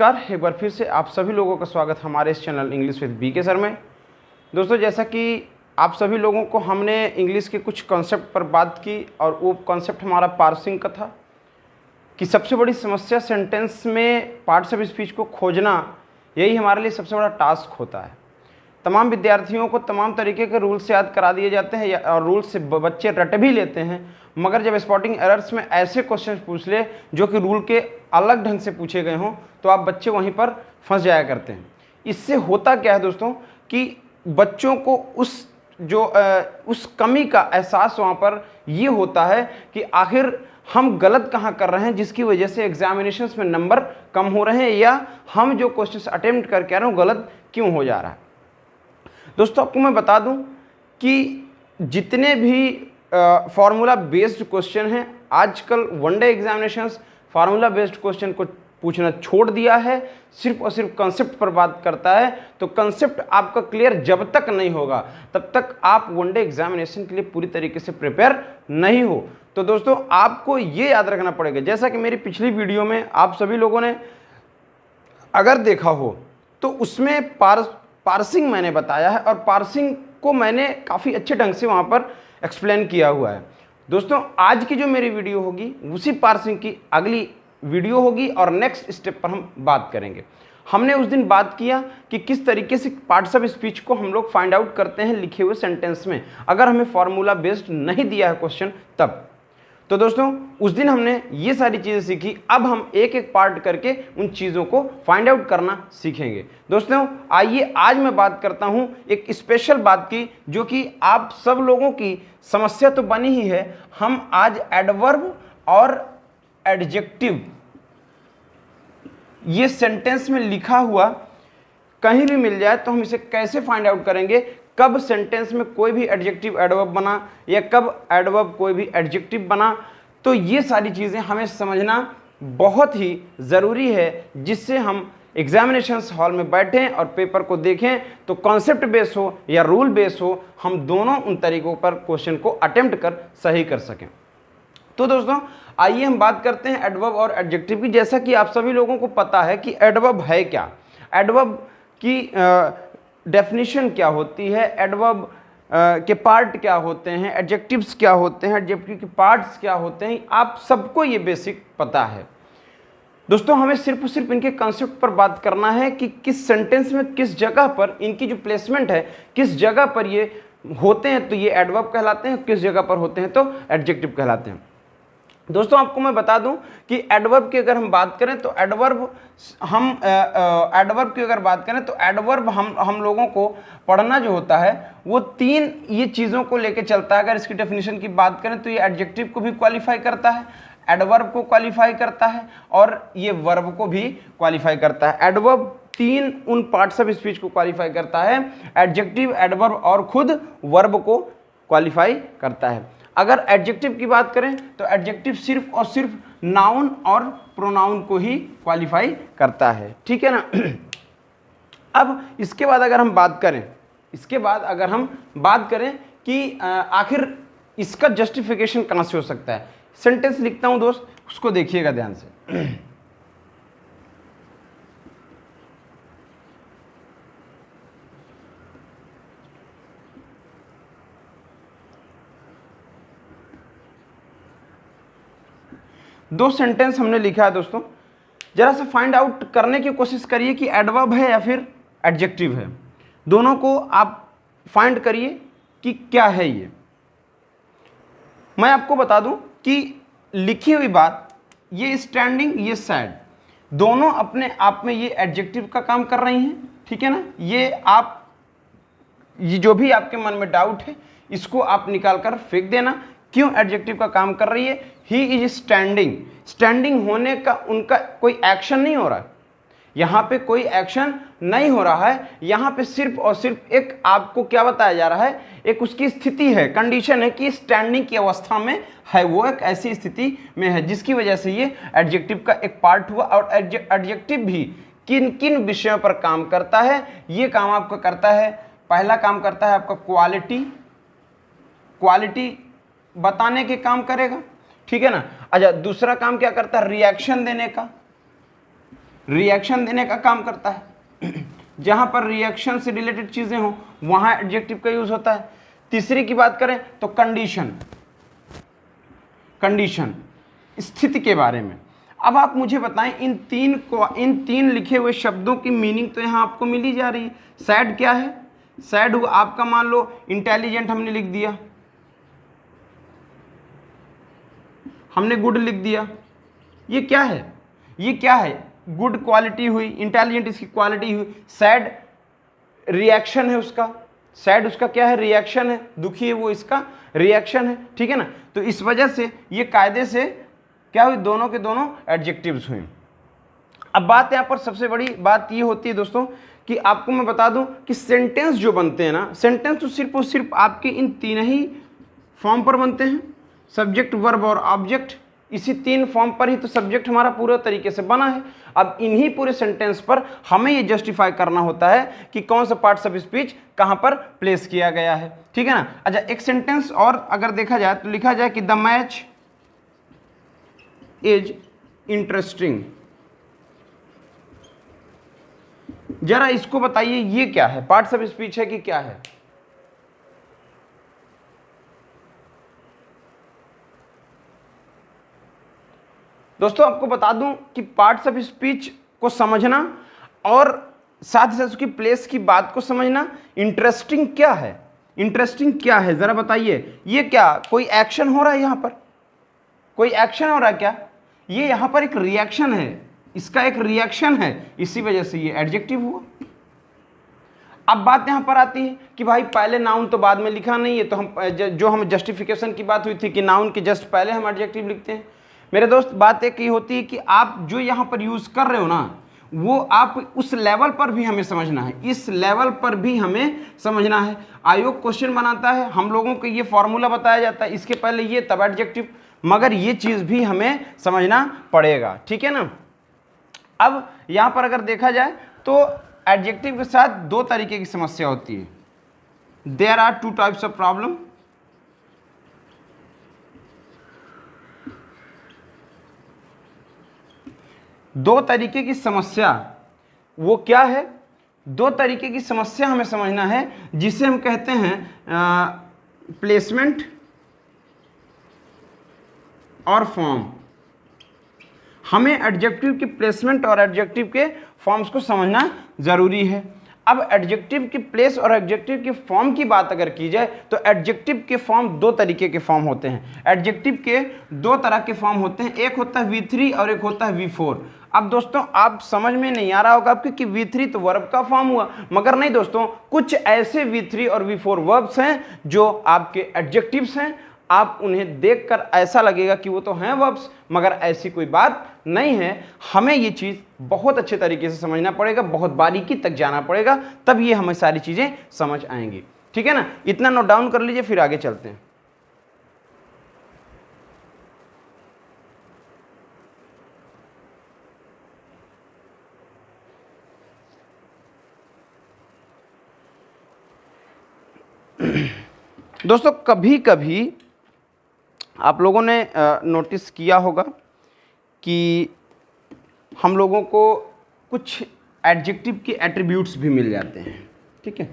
नमस्कार, एक बार फिर से आप सभी लोगों का स्वागत हमारे इस channel English with BK sir में। दोस्तों, जैसा कि आप सभी लोगों को हमने इंग्लिश के कुछ कॉन्सेप्ट पर बात की और वो कॉन्सेप्ट हमारा पार्सिंग का था कि सबसे बड़ी समस्या सेंटेंस में पार्ट्स ऑफ स्पीच को खोजना, यही हमारे लिए सबसे बड़ा टास्क होता है। तमाम विद्यार्थियों को तमाम तरीके के रूल्स याद करा दिए जाते हैं और रूल्स से बच्चे रट भी लेते हैं, मगर जब स्पॉटिंग एरर्स में ऐसे क्वेश्चन पूछ ले जो कि रूल के अलग ढंग से पूछे गए हों, तो आप बच्चे वहीं पर फंस जाया करते हैं। इससे होता क्या है दोस्तों कि बच्चों को उस कमी का एहसास वहाँ पर ये होता है कि आखिर हम गलत कहाँ कर रहे हैं, जिसकी वजह से एग्जामिनेशंस में नंबर कम हो रहे हैं, या हम जो क्वेश्चंस अटेम्प्ट करके आ रहे हैं गलत क्यों हो जा रहा है। दोस्तों, आपको मैं बता दूं कि जितने भी फार्मूला बेस्ड क्वेश्चन हैं, आजकल one day examinations formula based question को पूछना छोड़ दिया है, सिर्फ और सिर्फ कंसेप्ट पर बात करता है। तो कंसेप्ट आपका क्लियर जब तक नहीं होगा तब तक आप वनडे एग्जामिनेशन के लिए पूरी तरीके से प्रिपेयर नहीं हो। तो दोस्तों, आपको ये याद रखना पड़ेगा, जैसा कि मेरी पिछली वीडियो में आप सभी लोगों ने अगर देखा हो तो उसमें पार्सिंग मैंने बताया है और पार्सिंग को मैंने काफ़ी अच्छे ढंग से वहाँ पर एक्सप्लेन किया हुआ है। दोस्तों, आज की जो मेरी वीडियो होगी उसी पार्सिंग की अगली वीडियो होगी और नेक्स्ट स्टेप पर हम बात करेंगे। हमने उस दिन बात किया कि किस तरीके से पार्ट्स ऑफ स्पीच को हम लोग फाइंड आउट करते हैं लिखे हुए सेंटेंस में, अगर हमें फॉर्मूला बेस्ड नहीं दिया है क्वेश्चन तब। तो दोस्तों, उस दिन हमने ये सारी चीज़ें सीखी, अब हम एक एक पार्ट करके उन चीज़ों को फाइंड आउट करना सीखेंगे। दोस्तों, आइए आज मैं बात करता हूँ एक स्पेशल बात की, जो कि आप सब लोगों की समस्या तो बनी ही है। हम आज एडवर्ब और एडजेक्टिव, ये सेंटेंस में लिखा हुआ कहीं भी मिल जाए तो हम इसे कैसे फाइंड आउट करेंगे, कब सेंटेंस में कोई भी एडजेक्टिव एडवर्ब बना या कब एडवर्ब कोई भी एडजेक्टिव बना। तो ये सारी चीज़ें हमें समझना बहुत ही ज़रूरी है, जिससे हम एग्जामिनेशंस हॉल में बैठें और पेपर को देखें तो कॉन्सेप्ट बेस हो या रूल बेस हो, हम दोनों उन तरीकों पर क्वेश्चन को अटेम्प्ट कर सही कर सकें। तो दोस्तों, आइए हम बात करते हैं एडवर्ब और एडजेक्टिव की। जैसा कि आप सभी लोगों को पता है कि एडवर्ब है क्या, एडवर्ब की डेफिनेशन क्या होती है, एडवर्ब के पार्ट क्या होते हैं, एडजेक्टिव्स क्या होते हैं, एडजेक्टिव के पार्ट्स क्या होते हैं, आप सबको ये बेसिक पता है। दोस्तों, हमें सिर्फ और सिर्फ इनके कॉन्सेप्ट पर बात करना है कि किस सेंटेंस में किस जगह पर इनकी जो प्लेसमेंट है, किस जगह पर ये होते हैं तो ये एडवर्ब कहलाते हैं, किस जगह पर होते हैं तो एडजेक्टिव कहलाते हैं। दोस्तों, आपको मैं बता दूं कि एडवर्ब की अगर हम बात करें तो एडवर्ब की अगर बात करें तो एडवर्ब हम लोगों को पढ़ना जो होता है वो तीन ये चीज़ों को लेके चलता है। अगर इसकी डेफिनेशन की बात करें तो ये एडजेक्टिव को भी क्वालिफाई करता है, एडवर्ब को क्वालिफाई करता है और ये वर्ब को भी क्वालिफाई करता है। एडवर्ब तीन उन पार्ट्स ऑफ स्पीच को क्वालिफाई करता है, एडजेक्टिव, एडवर्ब और खुद वर्ब को क्वालिफाई करता है। अगर एडजेक्टिव की बात करें तो एडजेक्टिव सिर्फ और सिर्फ नाउन और प्रोनाउन को ही क्वालिफाई करता है, ठीक है ना। अब इसके बाद अगर हम बात करें कि आखिर इसका जस्टिफिकेशन कहाँ से हो सकता है। सेंटेंस लिखता हूं दोस्त, उसको देखिएगा ध्यान से। दो सेंटेंस हमने लिखा है दोस्तों, जरा सा फाइंड आउट करने की कोशिश करिए कि एडवर्ब है या फिर एडजेक्टिव है। दोनों को आप फाइंड करिए कि क्या है ये। मैं आपको बता दूं कि लिखी हुई बात, ये स्टैंडिंग, ये सैड, दोनों अपने आप में ये एडजेक्टिव का काम कर रही हैं, ठीक है ना। ये जो भी आपके मन में डाउट है इसको आप निकाल कर फेंक देना। क्यों एडजेक्टिव का काम कर रही है? ही इज स्टैंडिंग, स्टैंडिंग होने का उनका कोई एक्शन नहीं हो रहा है, यहाँ पे कोई एक्शन नहीं हो रहा है। यहाँ पे सिर्फ और सिर्फ एक आपको क्या बताया जा रहा है, एक उसकी स्थिति है, कंडीशन है कि स्टैंडिंग की अवस्था में है, वो एक ऐसी स्थिति में है जिसकी वजह से ये एडजेक्टिव का एक पार्ट हुआ। और एडजेक्टिव भी किन किन विषयों पर काम करता है, ये काम आपका करता है, पहला काम करता है आपका क्वालिटी बताने के काम करेगा, ठीक है ना। अच्छा, दूसरा काम क्या करता है, रिएक्शन देने का। रिएक्शन देने का काम करता है। जहां पर रिएक्शन से रिलेटेड चीजें हो वहां एडजेक्टिव का यूज होता है। तीसरी की बात करें तो कंडीशन, कंडीशन स्थिति के बारे में। अब आप मुझे बताएं इन तीन लिखे हुए शब्दों की मीनिंग तो यहां आपको मिल ही जा रही है। सैड क्या है? सैड हुआ आपका, मान लो इंटेलिजेंट हमने लिख दिया, हमने गुड लिख दिया, ये क्या है? ये क्या है? गुड क्वालिटी हुई, इंटेलिजेंट इसकी क्वालिटी हुई, सैड रिएक्शन है उसका, सैड उसका क्या है? रिएक्शन है, दुखी है वो इसका रिएक्शन है, ठीक है ना। तो इस वजह से ये कायदे से क्या हुई? दोनों के दोनों एडजेक्टिव्स हुए। अब बात यहाँ पर सबसे बड़ी बात ये होती है दोस्तों कि आपको मैं बता दूं कि सेंटेंस जो बनते हैं ना, सेंटेंस तो सिर्फ और सिर्फ आपके इन तीन ही फॉर्म पर बनते हैं, सब्जेक्ट, वर्ब और ऑब्जेक्ट। इसी तीन फॉर्म पर ही तो सब्जेक्ट हमारा पूरा तरीके से बना है। अब इन्हीं पूरे सेंटेंस पर हमें ये जस्टिफाई करना होता है कि कौन सा पार्ट्स ऑफ स्पीच कहां पर प्लेस किया गया है, ठीक है ना। अच्छा, एक सेंटेंस और अगर देखा जाए तो लिखा जाए कि द मैच इज इंटरेस्टिंग। जरा इसको बताइए ये क्या है? पार्ट्स ऑफ स्पीच है कि क्या है? दोस्तों आपको बता दूं कि पार्ट्स ऑफ स्पीच को समझना और साथ ही साथ उसकी प्लेस की बात को समझना, इंटरेस्टिंग क्या है? इंटरेस्टिंग क्या है जरा बताइए। ये क्या कोई एक्शन हो रहा है? यहां पर कोई एक्शन हो रहा है क्या? ये यहां पर एक रिएक्शन है, इसका एक रिएक्शन है, इसी वजह से ये एडजेक्टिव हुआ। अब बात यहां पर आती है कि भाई पहले नाउन तो बाद में लिखा नहीं है, तो हम जस्टिफिकेशन की बात हुई थी कि नाउन के जस्ट पहले हम एडजेक्टिव लिखते हैं। मेरे दोस्त बात एक ही होती है कि आप जो यहां पर यूज कर रहे हो ना, वो आप उस लेवल पर भी हमें समझना है, इस लेवल पर भी हमें समझना है। आयोग क्वेश्चन बनाता है, हम लोगों को ये फॉर्मूला बताया जाता है, इसके पहले ये तब एडजेक्टिव, मगर ये चीज भी हमें समझना पड़ेगा, ठीक है ना। अब यहां पर अगर देखा जाए तो एडजेक्टिव के साथ दो तरीके की समस्या होती है। There are two types of problem. दो तरीके की समस्या, वो क्या है? दो तरीके की समस्या हमें समझना है, जिसे हम कहते हैं प्लेसमेंट और फॉर्म। हमें एडजेक्टिव की प्लेसमेंट और एडजेक्टिव के फॉर्म्स को समझना जरूरी है। अब एडजेक्टिव की प्लेस और एडजेक्टिव की फॉर्म की बात अगर की जाए तो एडजेक्टिव के फॉर्म दो तरीके के फॉर्म होते हैं। एडजेक्टिव के दो तरह के फॉर्म होते हैं, एक होता है V3 और एक होता है V4। अब दोस्तों आप समझ में नहीं आ रहा होगा क्योंकि V3 तो वर्ब का फॉर्म हुआ, मगर नहीं दोस्तों, कुछ ऐसे V3 और V4 वर्ब्स हैं जो आपके एडजेक्टिव्स हैं। आप उन्हें देखकर ऐसा लगेगा कि वो तो हैं वर्ब्स, मगर ऐसी कोई बात नहीं है। हमें ये चीज़ बहुत अच्छे तरीके से समझना पड़ेगा, बहुत बारीकी तक जाना पड़ेगा, तब ये हमें सारी चीज़ें समझ आएंगी, ठीक है ना। इतना नोट डाउन कर लीजिए, फिर आगे चलते हैं। दोस्तों कभी कभी आप लोगों ने नोटिस किया होगा कि हम लोगों को कुछ एडजेक्टिव के एट्रीब्यूट्स भी मिल जाते हैं, ठीक है,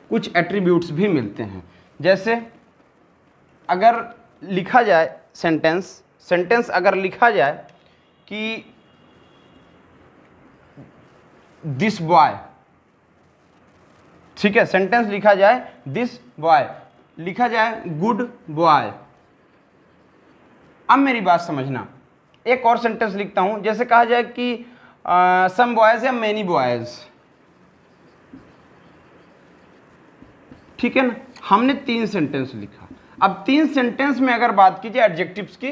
कुछ एट्रीब्यूट्स भी मिलते हैं। जैसे अगर लिखा जाए सेंटेंस अगर लिखा जाए कि दिस बॉय, ठीक है, सेंटेंस लिखा जाए दिस बॉय, लिखा जाए गुड बॉय। अब मेरी बात समझना, एक और सेंटेंस लिखता हूं, जैसे कहा जाए कि सम बॉयज या मेनी बॉयज, ठीक है ना। हमने तीन सेंटेंस लिखा। अब तीन सेंटेंस में अगर बात की जाए एडजेक्टिव्स की,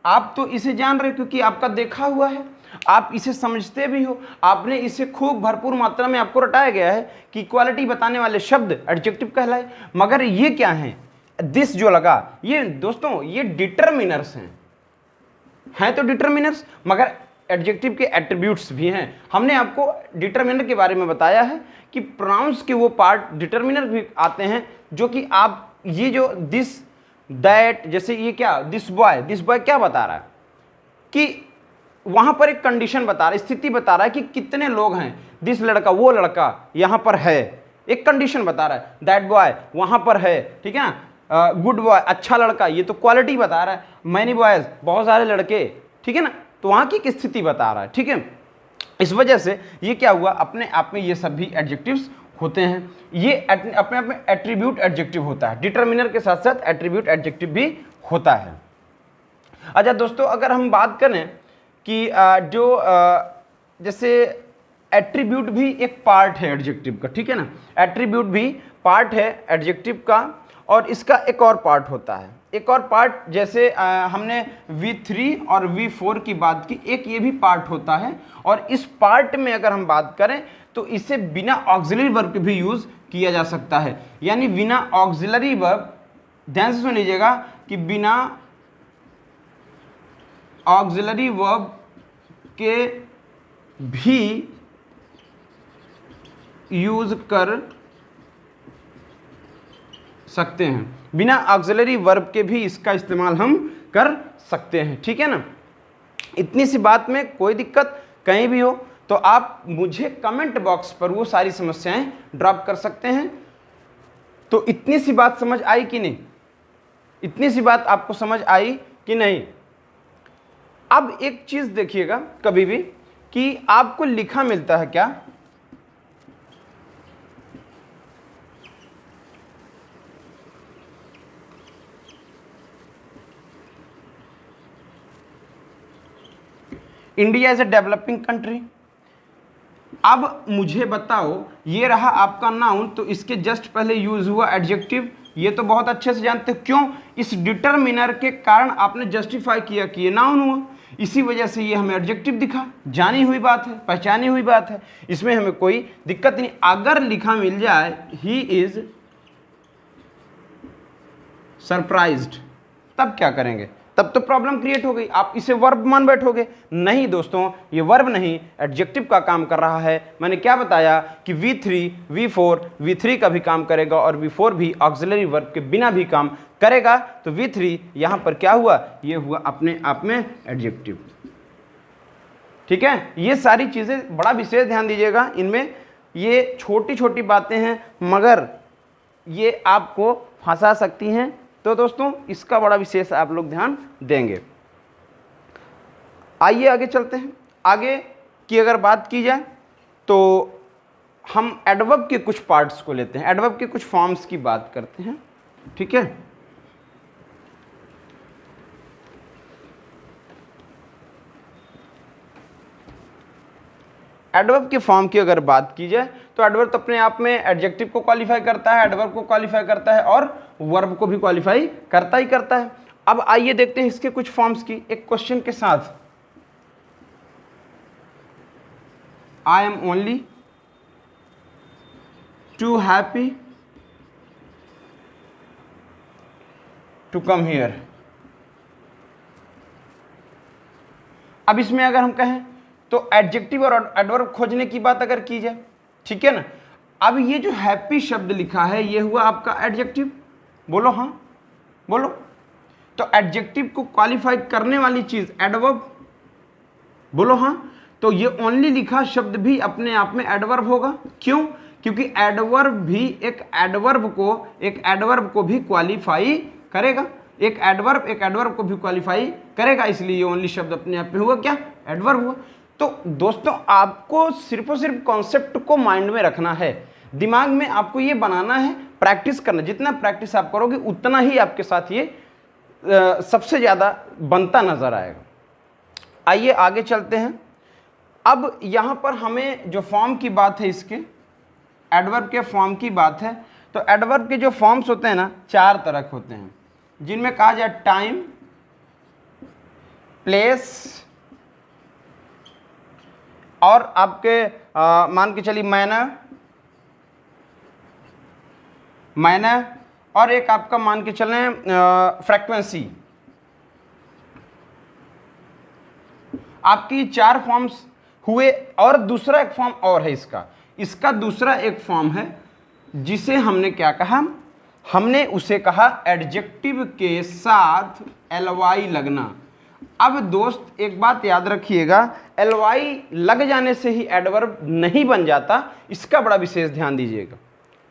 आप तो इसे जान रहे क्योंकि आपका देखा हुआ है, आप इसे समझते भी हो, आपने इसे खूब भरपूर मात्रा में आपको रटाया गया है कि क्वालिटी बताने वाले शब्द एडजेक्टिव कहलाए। मगर ये क्या है? दिस जो लगा, ये दोस्तों ये डिटरमिनर्स हैं तो डिटरमिनर्स, मगर एडजेक्टिव के एट्रीब्यूट्स भी हैं। हमने आपको डिटरमिनर के बारे में बताया है कि प्रोनाउंस के वो पार्ट डिटरमिनर भी आते हैं, जो कि आप ये जो दिस दैट, जैसे ये क्या दिस बॉय क्या बता रहा है कि वहां पर एक कंडीशन बता रहा है, स्थिति बता रहा है कि कितने लोग हैं, दिस लड़का, वो लड़का यहां पर है, एक कंडीशन बता रहा है, दैट बॉय वहां पर है, ठीक है ना, गुड बॉय अच्छा लड़का, ये तो क्वालिटी बता रहा है, मैनी बॉयज बहुत सारे लड़के, ठीक है ना, तो वहां की एक स्थिति बता रहा है, ठीक है। इस वजह से ये क्या हुआ, अपने आप में ये सब भी एडजेक्टिव्स होते हैं, ये अपने आप में एट्रीब्यूट एडजेक्टिव होता है, डिटर्मिनर के साथ साथ एट्रीब्यूट एडजेक्टिव भी होता है। अच्छा दोस्तों, अगर हम बात करें कि जैसे एट्रीब्यूट भी एक पार्ट है एडजेक्टिव का, ठीक है ना, एट्रीब्यूट भी पार्ट है एडजेक्टिव का, और इसका एक और पार्ट होता है, एक और पार्ट, जैसे हमने V3 और V4 की बात की, एक ये भी पार्ट होता है, और इस पार्ट में अगर हम बात करें तो इसे बिना ऑक्सिलरी वर्ब के भी यूज किया जा सकता है, यानी बिना ऑक्सिलरी वर्ब, ध्यान से सुन लीजिएगा कि बिना ऑक्सिलरी वर्ब के भी यूज कर सकते हैं, बिना ऑक्सिलरी वर्ब के भी इसका इस्तेमाल हम कर सकते हैं, ठीक है ना। इतनी सी बात में कोई दिक्कत कहीं भी हो तो आप मुझे कमेंट बॉक्स पर वो सारी समस्याएं ड्रॉप कर सकते हैं। तो इतनी सी बात समझ आई कि नहीं, इतनी सी बात आपको समझ आई कि नहीं। अब एक चीज देखिएगा कभी भी कि आपको लिखा मिलता है क्या, India is a developing country. अब मुझे बताओ, ये रहा आपका नाउन, तो इसके जस्ट पहले यूज हुआ एडजेक्टिव, ये तो बहुत अच्छे से जानते हो, क्यों, इस डिटरमिनर के कारण आपने जस्टिफाई किया कि ये नाउन हुआ, इसी वजह से ये हमें एडजेक्टिव दिखा, जानी हुई बात है, पहचानी हुई बात है, इसमें हमें कोई दिक्कत नहीं। अगर लिखा मिल जाए ही इज सरप्राइज्ड, तब क्या करेंगे, तब तो प्रॉब्लम क्रिएट हो गई, आप इसे वर्ब मान बैठोगे। नहीं दोस्तों, ये वर्ब नहीं, एडजेक्टिव का काम कर रहा है। मैंने क्या बताया कि V3, V4, V3 का भी काम करेगा और V4 भी ऑक्सिलरी वर्ब के बिना भी काम करेगा, तो V3 यहां पर क्या हुआ, ये हुआ अपने आप में एडजेक्टिव, ठीक है। ये सारी चीजें बड़ा विशेष ध्यान दीजिएगा, इनमें ये छोटी छोटी बातें हैं मगर ये आपको फंसा सकती हैं, तो दोस्तों इसका बड़ा विशेष आप लोग ध्यान देंगे। आइए आगे चलते हैं। आगे की अगर बात की जाए तो हम एडवर्ब के कुछ पार्ट्स को लेते हैं, एडवर्ब के कुछ फॉर्म्स की बात करते हैं, ठीक है। एडवर्ब के फॉर्म की अगर बात की जाए तो एडवर्ब अपने आप में एडजेक्टिव को क्वालिफाई करता है, एडवर्ब को क्वालिफाई करता है और वर्ब को भी क्वालिफाई करता ही करता है। अब आइए देखते हैं इसके कुछ फॉर्म्स की एक क्वेश्चन के साथ। I am only too happy to come here. अब इसमें अगर हम कहें तो एडजेक्टिव और एडवर्ब खोजने की बात अगर की जाए, ठीक है ना। अब ये जो हैप्पी शब्द लिखा है ये हुआ आपका एडजेक्टिव, बोलो हाँ, बोलो। तो एडजेक्टिव को क्वालिफाई करने वाली चीज एडवर्ब, बोलो हाँ। तो ये ओनली लिखा शब्द भी अपने आप में एडवर्ब होगा, क्यों, क्योंकि एडवर्ब भी एक एडवर्ब को भी क्वालिफाई करेगा, एक एडवर्ब को भी क्वालिफाई करेगा, इसलिए ये ओनली शब्द अपने आप में हुआ क्या, एडवर्ब हुआ। तो दोस्तों आपको सिर्फ और सिर्फ कॉन्सेप्ट को माइंड में रखना है, दिमाग में आपको ये बनाना है, प्रैक्टिस करना, जितना प्रैक्टिस आप करोगे उतना ही आपके साथ ये सबसे ज़्यादा बनता नजर आएगा। आइए आगे चलते हैं। अब यहाँ पर हमें जो फॉर्म की बात है, इसके एडवर्ब के फॉर्म की बात है, तो एडवर्ब के जो फॉर्म्स होते हैं ना, 4 तरह के होते हैं, जिनमें कहा जाए टाइम, प्लेस, और आपके मान के चलिए मैनर, और एक आपका मान के चलें फ्रीक्वेंसी। आपकी 4 फॉर्म्स हुए, और दूसरा एक फॉर्म और है इसका दूसरा एक फॉर्म है जिसे हमने क्या कहा, हमने उसे कहा एडजेक्टिव के साथ ly लगना। अब दोस्त एक बात याद रखिएगा, ly लग जाने से ही एडवर्ब नहीं बन जाता, इसका बड़ा विशेष ध्यान दीजिएगा,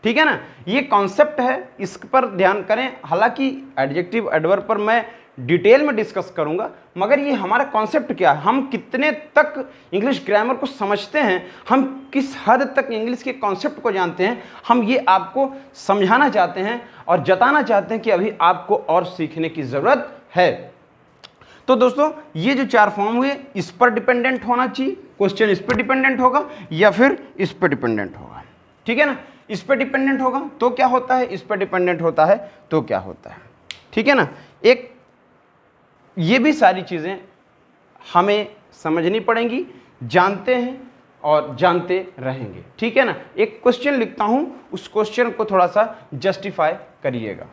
ठीक है ना। ये कॉन्सेप्ट है, इस पर ध्यान करें। हालांकि एडजेक्टिव एडवर्ब पर मैं डिटेल में डिस्कस करूंगा, मगर ये हमारा कॉन्सेप्ट क्या है, हम कितने तक इंग्लिश ग्रामर को समझते हैं, हम किस हद तक इंग्लिश के कॉन्सेप्ट को जानते हैं, हम ये आपको समझाना चाहते हैं और जताना चाहते हैं कि अभी आपको और सीखने की ज़रूरत है। तो दोस्तों ये जो 4 फॉर्म हुए, इस पर डिपेंडेंट होना चाहिए, क्वेश्चन इस पर डिपेंडेंट होगा या फिर इस पर डिपेंडेंट होगा, ठीक है ना। इस पर डिपेंडेंट होगा तो क्या होता है, इस पर डिपेंडेंट होता है तो क्या होता है, ठीक है ना। एक ये भी सारी चीज़ें हमें समझनी पड़ेंगी, जानते हैं और जानते रहेंगे, ठीक है ना। एक क्वेश्चन लिखता हूं, उस क्वेश्चन को थोड़ा सा जस्टिफाई करिएगा।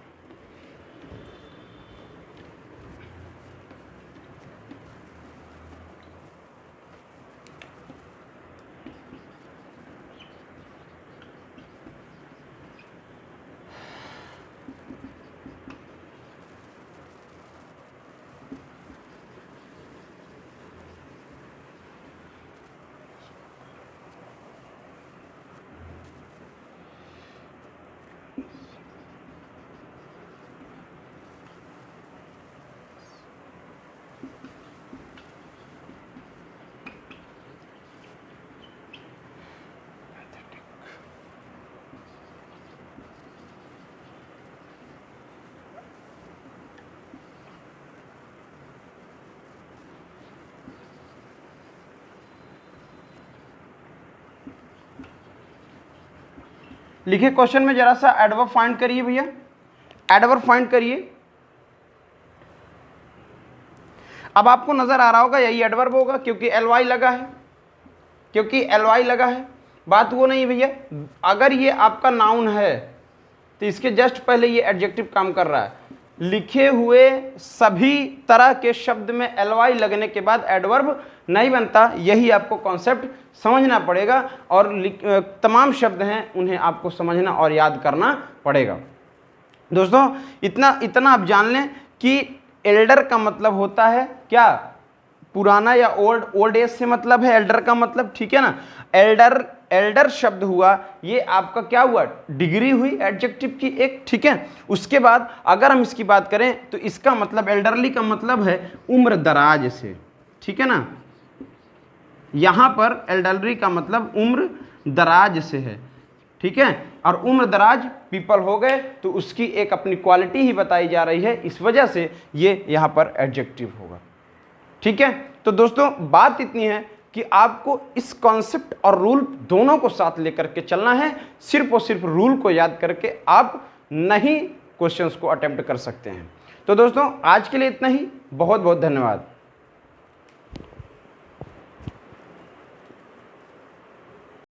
लिखिए क्वेश्चन में, जरा सा एडवर्ब फाइंड करिए भैया, एडवर्ब फाइंड करिए। अब आपको नजर आ रहा होगा यही एडवर्ब होगा, क्योंकि ly लगा है, क्योंकि ly लगा है। बात वो नहीं भैया, अगर ये आपका नाउन है तो इसके जस्ट पहले ये एडजेक्टिव काम कर रहा है। लिखे हुए सभी तरह के शब्द में ly लगने के बाद एडवर्ब नहीं बनता, यही आपको कॉन्सेप्ट समझना पड़ेगा। और तमाम शब्द हैं उन्हें आपको समझना और याद करना पड़ेगा। दोस्तों इतना आप जान लें कि एल्डर का मतलब होता है क्या, पुराना या ओल्ड एज से मतलब है एल्डर का मतलब, ठीक है ना। एल्डर शब्द हुआ, ये आपका क्या हुआ, डिग्री हुई एडजेक्टिव की एक, ठीक है। उसके बाद अगर हम इसकी बात करें तो इसका मतलब एल्डरली का मतलब है उम्र दराज से, ठीक है ना। यहां पर एल्डरली का मतलब उम्र दराज से है, ठीक है। और उम्र दराज पीपल हो गए तो उसकी एक अपनी क्वालिटी ही बताई जा रही है, इस वजह से ये यहां पर एडजेक्टिव होगा, ठीक है। तो दोस्तों बात इतनी है कि आपको इस कॉन्सेप्ट और रूल दोनों को साथ लेकर के चलना है। सिर्फ और सिर्फ रूल को याद करके आप नहीं क्वेश्चंस को अटेम्प्ट कर सकते हैं। तो दोस्तों आज के लिए इतना ही, बहुत बहुत धन्यवाद।